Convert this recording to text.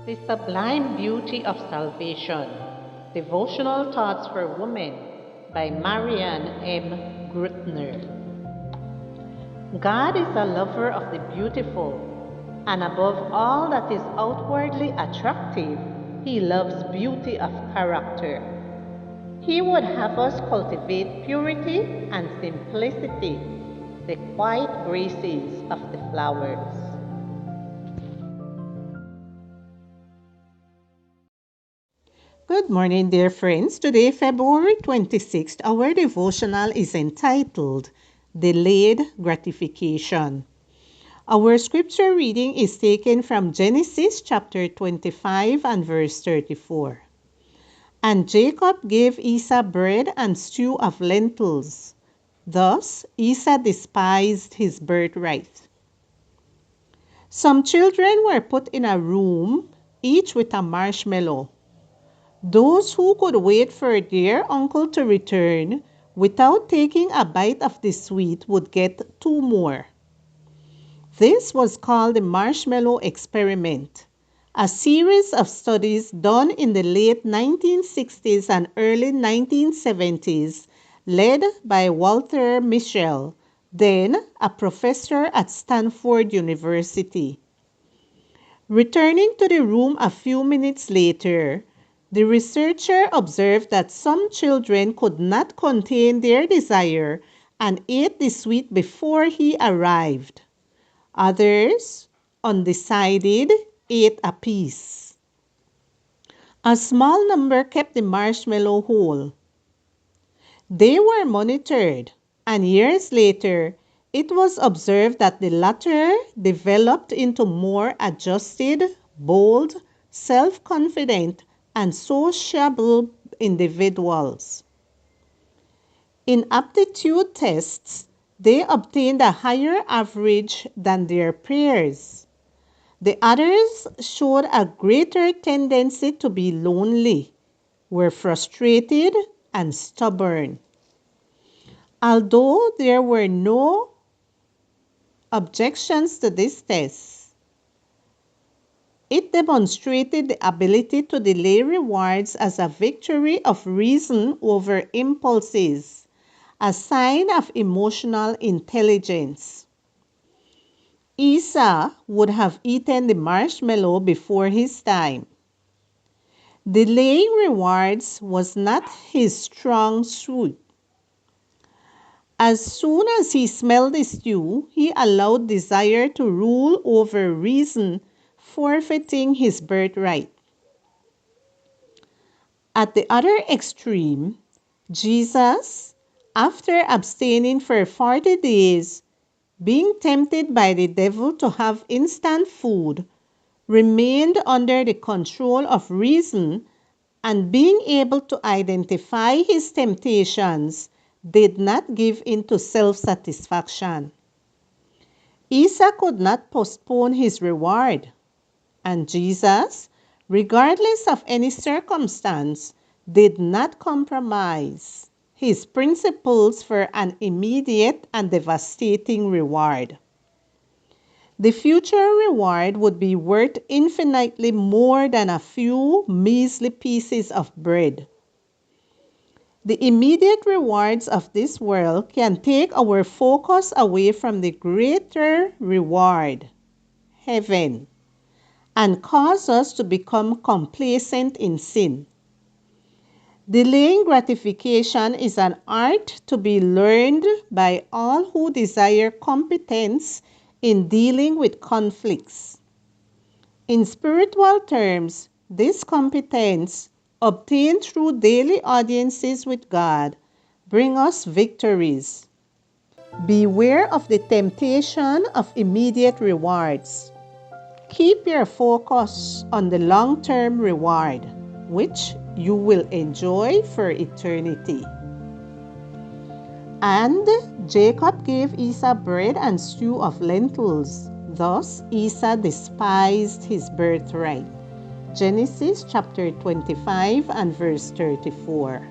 The Sublime Beauty of Salvation. Devotional Thoughts for Women by Marianne M. Grutner. God is a lover of the beautiful, and above all that is outwardly attractive, He loves beauty of character. He would have us cultivate purity and simplicity, the quiet graces of the flowers. Good morning, dear friends. Today, February 26th, our devotional is entitled Delayed Gratification. Our scripture reading is taken from Genesis chapter 25 and verse 34. And Jacob gave Esau bread and stew of lentils. Thus Esau despised his birthright. Some children were put in a room, each with a marshmallow. Those who could wait for their uncle to return without taking a bite of the sweet would get two more. This was called the marshmallow experiment, a series of studies done in the late 1960s and early 1970s, led by Walter Mischel, then a professor at Stanford University. Returning to the room a few minutes later, the researcher observed that some children could not contain their desire and ate the sweet before he arrived. Others, undecided, ate a piece. A small number kept the marshmallow whole. They were monitored, and years later, it was observed that the latter developed into more adjusted, bold, self-confident, and sociable individuals. In aptitude tests, they obtained a higher average than their peers. The others showed a greater tendency to be lonely, were frustrated, and stubborn. Although there were no objections to this test, it demonstrated the ability to delay rewards as a victory of reason over impulses, a sign of emotional intelligence. Esau would have eaten the marshmallow before his time. Delaying rewards was not his strong suit. As soon as he smelled the stew, he allowed desire to rule over reason, forfeiting his birthright. At the other extreme, Jesus, after abstaining for 40 days, being tempted by the devil to have instant food, remained under the control of reason, and being able to identify his temptations, did not give in to self-satisfaction. Esau could not postpone his reward, and Jesus, regardless of any circumstance, did not compromise his principles for an immediate and devastating reward. The future reward would be worth infinitely more than a few measly pieces of bread. The immediate rewards of this world can take our focus away from the greater reward, heaven, and cause us to become complacent in sin. Delaying gratification is an art to be learned by all who desire competence in dealing with conflicts. In spiritual terms, this competence, obtained through daily audiences with God, brings us victories. Beware of the temptation of immediate rewards. Keep your focus on the long-term reward, which you will enjoy for eternity. And Jacob gave Esau bread and stew of lentils. Thus Esau despised his birthright. Genesis chapter 25 and verse 34.